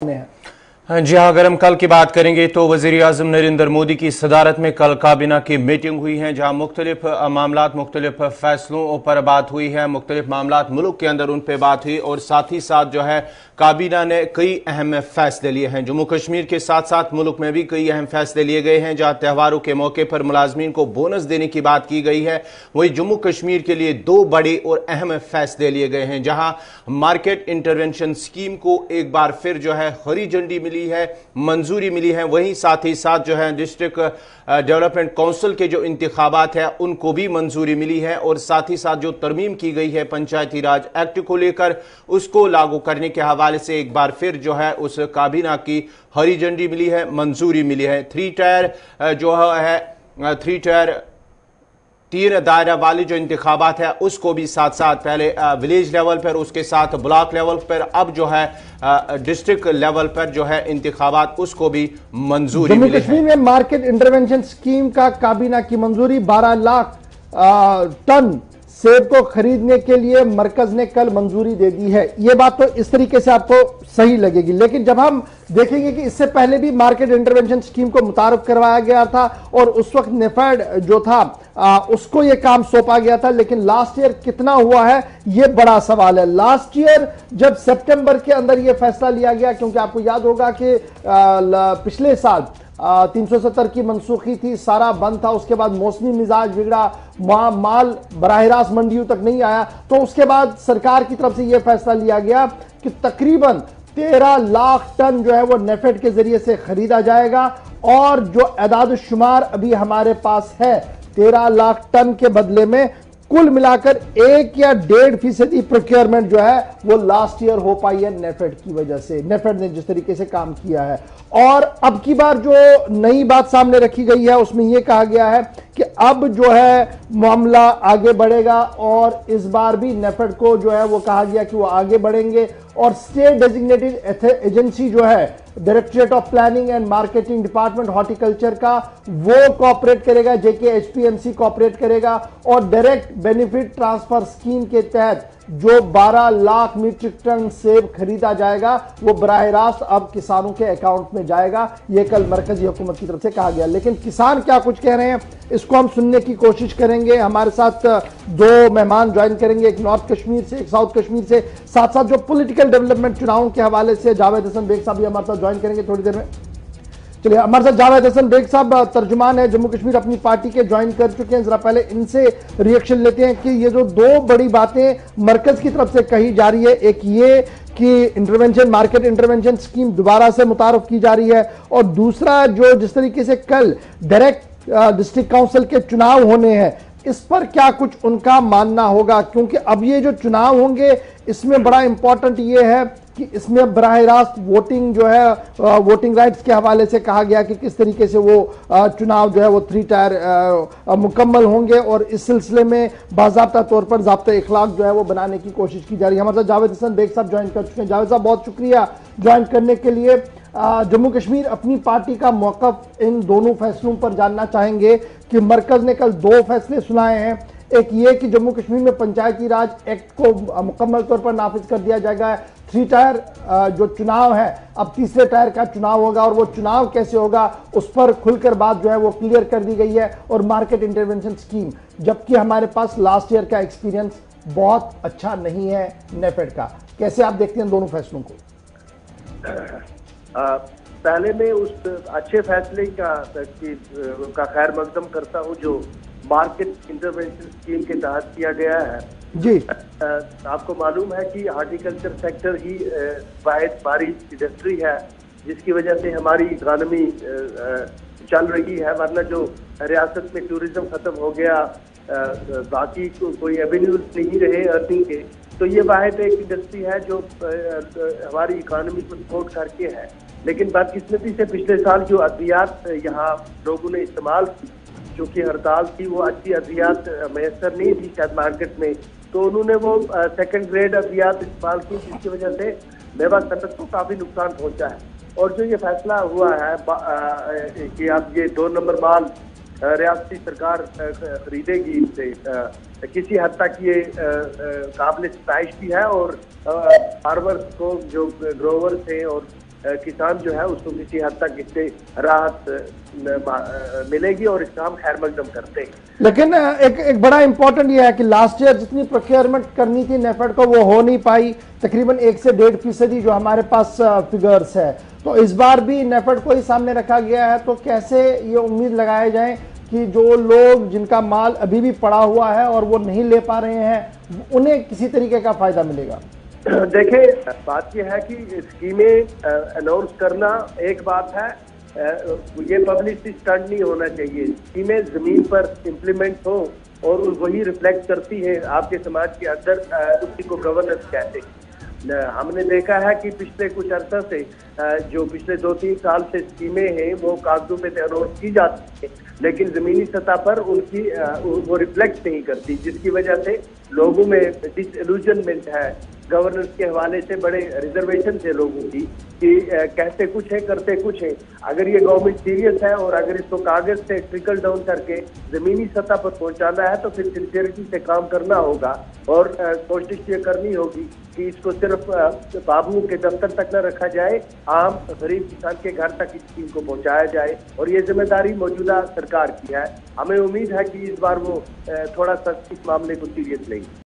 में है। हाँ जी हाँ, अगर हम कल की बात करेंगे तो वज़ीर-ए-आज़म नरेंद्र मोदी की सदारत में कल काबीना की मीटिंग हुई है, जहाँ मुख्तलिफ मामलात मुख्तलिफ फैसलों पर बात हुई है, मुख्तलिफ मामलात मुल्क के अंदर उन पर बात हुई और साथ ही साथ जो है काबीना ने कई अहम फैसले लिए हैं। जम्मू कश्मीर के साथ साथ मुल्क में भी कई अहम फैसले लिए गए हैं, जहाँ त्योहारों के मौके पर मुलाजमीन को बोनस देने की बात की गई है। वही जम्मू कश्मीर के लिए दो बड़े और अहम फैसले लिए गए हैं, जहाँ मार्केट इंटरवेंशन स्कीम को एक बार फिर जो है हरी झंडी मिली है, मंजूरी मिली है। वहीं साथ ही साथ जो है डिस्ट्रिक्ट डेवलपमेंट काउंसिल के जो इंतखाबात है उनको भी मंजूरी मिली है और साथ ही साथ जो तरमीम की गई है पंचायती राज एक्ट को लेकर उसको लागू करने के हवाले से एक बार फिर जो है उस काबीना की हरी झंडी मिली है, मंजूरी मिली है। थ्री टायर तीन दायरा वाली जो इंतखाबात है उसको भी साथ साथ पहले विलेज लेवल पर, उसके साथ ब्लॉक लेवल पर, अब जो है डिस्ट्रिक्ट लेवल पर जो है इंतखाबात उसको भी मंजूरी मिली है। जम्मू कश्मीर में मार्केट इंटरवेंशन स्कीम का काबीना की मंजूरी। 12 लाख टन सेब को खरीदने के लिए मरकज ने कल मंजूरी दे दी है। यह बात तो इस तरीके से आपको सही लगेगी, लेकिन जब हम देखेंगे कि इससे पहले भी मार्केट इंटरवेंशन स्कीम को मुतारफ करवाया गया था और उस वक्त नेफेड जो था उसको यह काम सौंपा गया था, लेकिन लास्ट ईयर कितना हुआ है यह बड़ा सवाल है। लास्ट ईयर जब सितंबर के अंदर यह फैसला लिया गया, क्योंकि आपको याद होगा कि पिछले साल 370 की मनसूखी थी, सारा बंद था, उसके बाद मौसमी मिजाज बिगड़ा, माल बराह रास्त मंडियों तक नहीं आया, तो उसके बाद सरकार की तरफ से यह फैसला लिया गया कि तकरीबन 13 लाख टन जो है वो नेफेड के जरिए से खरीदा जाएगा और जो एदाद शुमार अभी हमारे पास है 13 लाख टन के बदले में कुल मिलाकर 1 या 1.5% प्रोक्योरमेंट जो है वो लास्ट ईयर हो पाई है नेफेड की वजह से, नेफेड ने जिस तरीके से काम किया है। और अब की बार जो नई बात सामने रखी गई है उसमें यह कहा गया है कि अब जो है मामला आगे बढ़ेगा और इस बार भी नेफेड को जो है वो कहा गया कि वो आगे बढ़ेंगे और स्टेट डेजिग्नेटेड एजेंसी जो है directorate of planning and marketing department horticulture का वो कॉपरेट करेगा, JKHPMC कॉपरेट करेगा और डायरेक्ट बेनिफिट ट्रांसफर स्कीम के तहत जो 12 लाख मीट्रिक टन सेब खरीदा जाएगा वो बराह रास्त अब किसानों के अकाउंट में जाएगा। ये कल मरकजी हुकूमत की तरफ से कहा गया, लेकिन किसान क्या कुछ कह रहे हैं इसको हम सुनने की कोशिश करेंगे। हमारे साथ दो मेहमान ज्वाइन करेंगे, एक नॉर्थ कश्मीर से, एक साउथ कश्मीर से, साथ साथ जो पॉलिटिकल डेवलपमेंट चुनावों के हवाले से जावेद हसन बेग साहब भी हमारे साथ ज्वाइन करेंगे थोड़ी देर में। चलिए, हमारे साथ जावेद हसन बेग साहब तर्जुमान है जम्मू कश्मीर अपनी पार्टी के, ज्वाइन कर चुके हैं। जरा पहले इनसे रिएक्शन लेते हैं कि ये जो दो बड़ी बातें मरकज की तरफ से कही जा रही है, एक ये कि मार्केट इंटरवेंशन स्कीम दोबारा से मुतारफ की जा रही है और दूसरा जो जिस तरीके से कल डायरेक्ट डिस्ट्रिक्ट काउंसिल के चुनाव होने हैं इस पर क्या कुछ उनका मानना होगा, क्योंकि अब ये जो चुनाव होंगे इसमें बड़ा इंपॉर्टेंट ये है कि इसमें बराह रास्त वोटिंग जो है वोटिंग राइट्स के हवाले से कहा गया कि किस तरीके से वो चुनाव जो है वो 3 टायर मुकम्मल होंगे और इस सिलसिले में बाज़ाब्ता तौर पर ज़ाब्ता इखलाक जो है वो बनाने की कोशिश की जा रही है। हमारे साथ जावेद हसन बेग साहब ज्वाइन कर चुके हैं। जावेद साहब, बहुत शुक्रिया ज्वाइन करने के लिए। जम्मू कश्मीर अपनी पार्टी का मौक़िफ़ इन दोनों फैसलों पर जानना चाहेंगे कि मरकज ने कल 2 फैसले सुनाए हैं। एक ये कि जम्मू कश्मीर में पंचायती राज एक्ट को मुकम्मल तौर पर नाफिज कर दिया जाएगा। 3 टायर जो चुनाव है अब तीसरे टायर का चुनाव होगा और वो चुनाव कैसे होगा उस पर खुलकर बात जो है वो क्लियर कर दी गई है। और मार्केट इंटरवेंशन स्कीम, जबकि हमारे पास लास्ट ईयर का एक्सपीरियंस बहुत अच्छा नहीं है नेफेड का, कैसे आप देखते हैं दोनों फैसलों को? पहले मैं उस अच्छे फैसले का खैर मकदम करता हूँ जो मार्केट इंटरवेंशन स्कीम के तहत किया गया है जी। आपको मालूम है कि हॉर्टिकल्चर सेक्टर ही वाहिद बारी इंडस्ट्री है जिसकी वजह से हमारी इकानमी चल रही है, वरना जो रियासत में टूरिज्म खत्म हो गया, बाकी कोई एवेन्यूज नहीं रहे अर्निंग के, तो ये वाहिद एक इंडस्ट्री है जो हमारी इकानमी को सपोर्ट करके है। लेकिन बदकिस्मती से पिछले साल जो अद्वियात यहाँ लोगों ने इस्तेमाल की, चूँकि हड़ताल थी, वो अच्छी अद्वियात मैसर नहीं थी शायद मार्केट में, तो उन्होंने वो सेकंड ग्रेड अद्वियात इस्तेमाल की, जिसकी वजह से मेवा सनत को काफ़ी नुकसान पहुंचा है। और जो ये फैसला हुआ है कि अब ये 2 नंबर माल रियासती सरकार खरीदेगी, इनसे किसी हद तक ये काबिल सताइश भी है और फार्मर्स को, जो ग्रोवर्स हैं और किसान जो है उसको किसी हद तक इससे राहत मिलेगी और इसका हम खैर मकदम करते हैं। लेकिन एक बड़ा इंपॉर्टेंट ये है कि लास्ट ईयर जितनी प्रोक्योरमेंट करनी थी नेफेड को वो हो नहीं पाई, तकरीबन 1 से 1.5% जो हमारे पास फिगर्स है। तो इस बार भी नेफेड को ही सामने रखा गया है, तो कैसे ये उम्मीद लगाए जाए कि जो लोग जिनका माल अभी भी पड़ा हुआ है और वो नहीं ले पा रहे हैं उन्हें किसी तरीके का फायदा मिलेगा? देखिए, बात यह है कि स्कीमें अनाउंस करना एक बात है, ये पब्लिसिटी स्टंट नहीं होना चाहिए। स्कीमें जमीन पर इम्प्लीमेंट हो और वही रिफ्लेक्ट करती है आपके समाज के अंदर, उसी को गवर्नेंस कहते हैं। हमने देखा है कि पिछले कुछ अर्सा से जो पिछले 2-3 साल से स्कीमें हैं वो कागजों पे अनाउंस की जाती है, लेकिन जमीनी सतह पर उनकी वो रिफ्लेक्ट नहीं करती, जिसकी वजह से लोगों में डिसइल्यूजनमेंट है। गवर्नेंस के हवाले से बड़े रिजर्वेशन थे लोगों की कि कहते कुछ है करते कुछ है। अगर ये गवर्नमेंट सीरियस है और अगर इसको कागज से ट्रिकल डाउन करके जमीनी सतह पर पहुंचाना है तो फिर सिंसियरिटी से काम करना होगा और कोशिश ये करनी होगी कि इसको सिर्फ बाबुओं के दफ्तर तक न रखा जाए, आम गरीब किसान के घर तक इस स्कीम को पहुंचाया जाए। और ये जिम्मेदारी मौजूदा सरकार की है। हमें उम्मीद है कि इस बार वो थोड़ा सा इस मामले को सीरियस लेंगे।